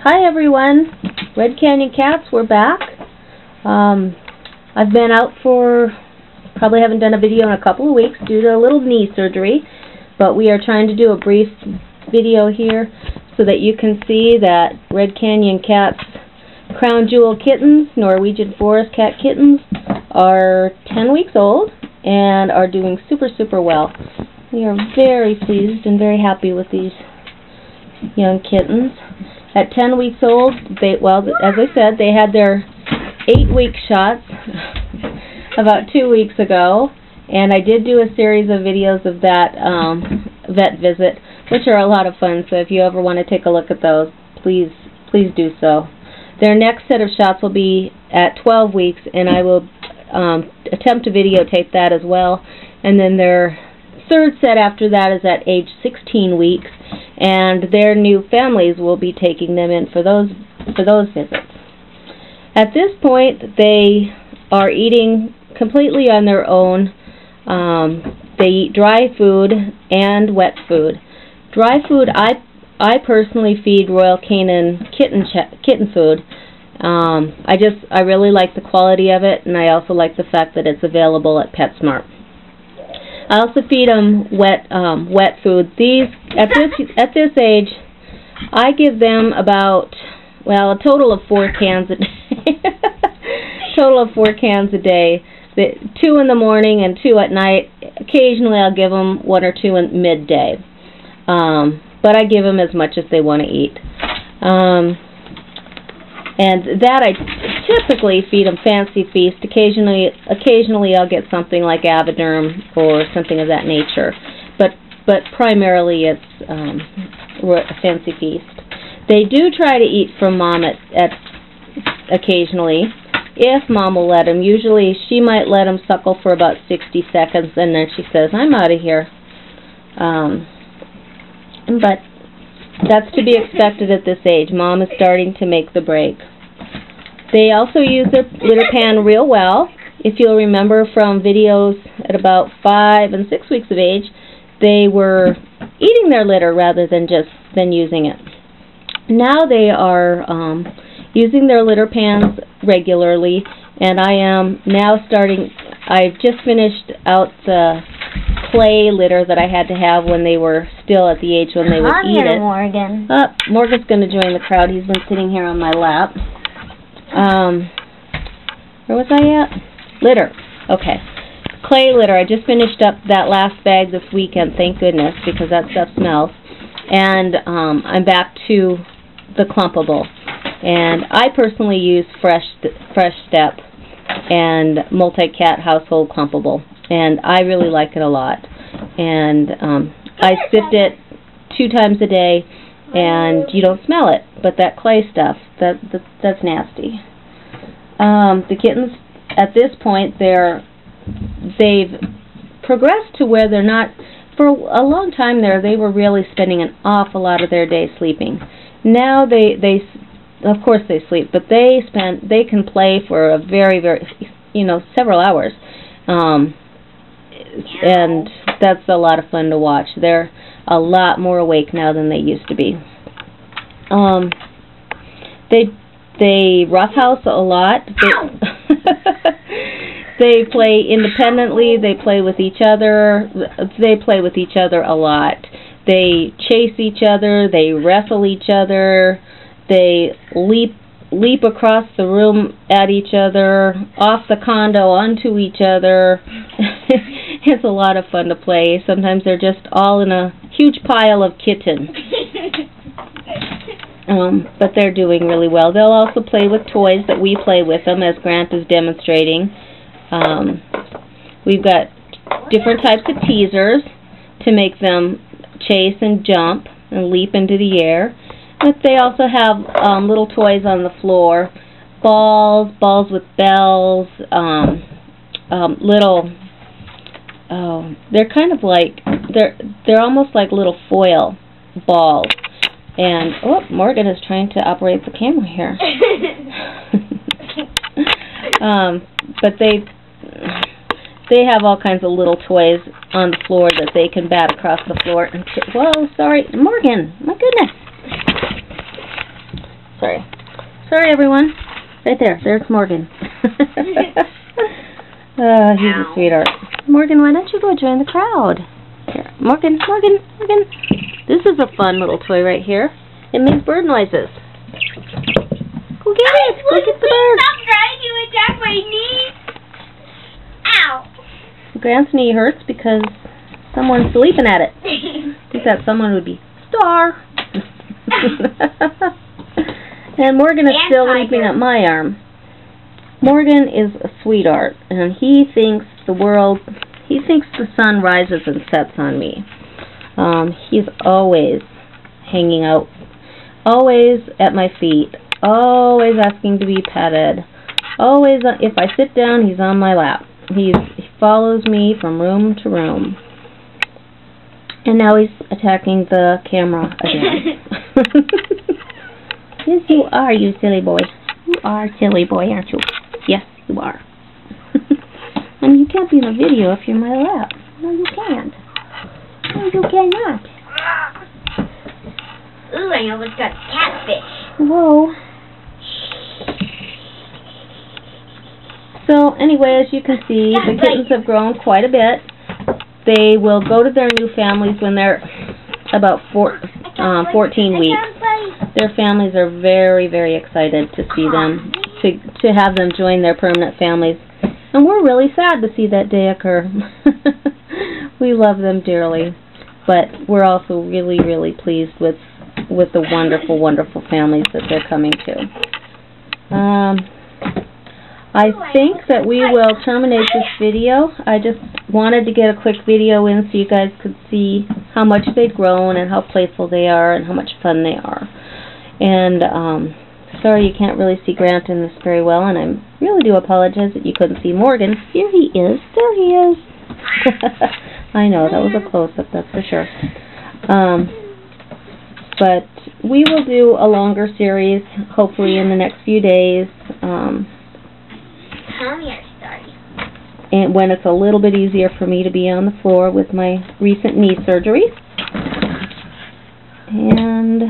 Hi everyone, Red Canyon Cats, we're back. I've been out for, probably haven't done a video in a couple of weeks due to a little knee surgery, but we are trying to do a brief video here so that you can see that Red Canyon Cats Crown Jewel kittens, Norwegian forest cat kittens, are 10 weeks old and are doing super well. We are very pleased and very happy with these young kittens. At 10 weeks old, well, as I said, they had their 8-week shots about 2 weeks ago, and I did do a series of videos of that vet visit, which are a lot of fun, so if you ever want to take a look at those, please do so. Their next set of shots will be at 12 weeks, and I will attempt to videotape that as well, and then their third set after that is at age 16 weeks, and their new families will be taking them in for those visits. At this point, they are eating completely on their own. They eat dry food and wet food. Dry food, I personally feed Royal Canin kitten food. I really like the quality of it, and I also like the fact that it's available at PetSmart. I also feed them wet food. These at this age, I give them about, well, a total of 4 cans a day. Total of 4 cans a day. 2 in the morning and 2 at night. Occasionally, I'll give them 1 or 2 in midday. But I give them as much as they want to eat. And that I typically feed them Fancy Feast. Occasionally I'll get something like Avoderm or something of that nature. But primarily it's Fancy Feast. They do try to eat from Mom at occasionally, if Mom will let them. Usually she might let them suckle for about 60 seconds, and then she says, "I'm out of here." But that's to be expected at this age. Mom is starting to make the break. They also use their litter pan real well. If you'll remember from videos at about 5 and 6 weeks of age, they were eating their litter rather than using it. Now they are using their litter pans regularly, and I am now starting. I've just finished out the clay litter that I had to have when they were still at the age when they would eat it. Morgan. Morgan's going to join the crowd. He's been sitting here on my lap. Where was I at? Litter. Okay. Clay litter. I just finished up that last bag this weekend, thank goodness, because that stuff smells. And I'm back to the clumpable. And I personally use Fresh Step and Multi-Cat Household Clumpable. And I really like it a lot. And I sift it 2 times a day, and you don't smell it. But that clay stuff, that's nasty. The kittens, at this point, they've progressed to where they're not. For a long time there, they were really spending an awful lot of their day sleeping. Now they of course they sleep, but they can play for a very several hours. And that's a lot of fun to watch. They're a lot more awake now than they used to be. They roughhouse a lot. They play independently. They play with each other. They play with each other a lot. They chase each other. They wrestle each other. They leap across the room at each other, off the condo onto each other. It's a lot of fun to play. Sometimes they're just all in a huge pile of kittens. But they're doing really well. They'll also play with toys that we play with them, as Grant is demonstrating. We've got different types of teasers to make them chase and jump and leap into the air. But they also have little toys on the floor, balls with bells, they're kind of like, they're almost like little foil balls. And, oh, Morgan is trying to operate the camera here. But they have all kinds of little toys on the floor that they can bat across the floor. And whoa, sorry, Morgan, my goodness. Sorry. Sorry, everyone. Right there. There's Morgan. He's a sweetheart. Morgan, why don't you go join the crowd? Here. Morgan. This is a fun little toy right here. It makes bird noises. Go get it. Go get the bird. Stop trying to attack my knee. Ow. Grant's knee hurts because someone's sleeping at it. I think that someone would be Star. And Morgan is still sleeping at my arm. Morgan is a sweetheart, and he thinks the sun rises and sets on me. He's always hanging out, always at my feet, always asking to be petted, always, if I sit down, he's on my lap. He follows me from room to room. And now he's attacking the camera again. Yes, you are, you silly boy. You are a silly boy, aren't you? Yes, you are. I mean, you can't be in a video if you're in my lap. No, you can't. No, you cannot. Ooh, I almost got catfish. Whoa. So, anyway, as you can see, the kittens have grown quite a bit. They will go to their new families when they're about 14 weeks. Their families are very, very excited to see them, to have them join their permanent families. And we're really sad to see that day occur. We love them dearly. But we're also really, really pleased with the wonderful, wonderful families that they're coming to. I think that we will terminate this video. I just wanted to get a quick video in so you guys could see how much they've grown and how playful they are and how much fun they are. And sorry you can't really see Grant in this very well, and I really do apologize that you couldn't see Morgan. Here he is. There he is. I know, that was a close-up, that's for sure. But we will do a longer series, hopefully in the next few days. And when it's a little bit easier for me to be on the floor with my recent knee surgery. And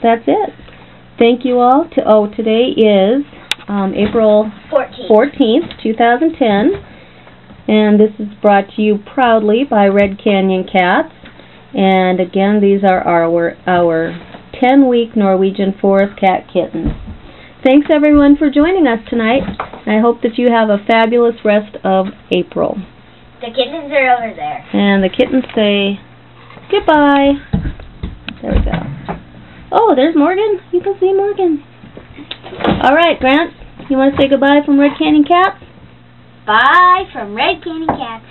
that's it. Thank you all. Today is April 14th, 2010. And this is brought to you proudly by Red Canyon Cats. And again, these are our 10-week Norwegian forest cat kittens. Thanks everyone for joining us tonight. I hope that you have a fabulous rest of April. The kittens are over there. And the kittens say goodbye. There we go. Oh, there's Morgan. You can see Morgan. All right, Grant, you want to say goodbye from Red Canyon Cats? Bye from Red Canyon Cats.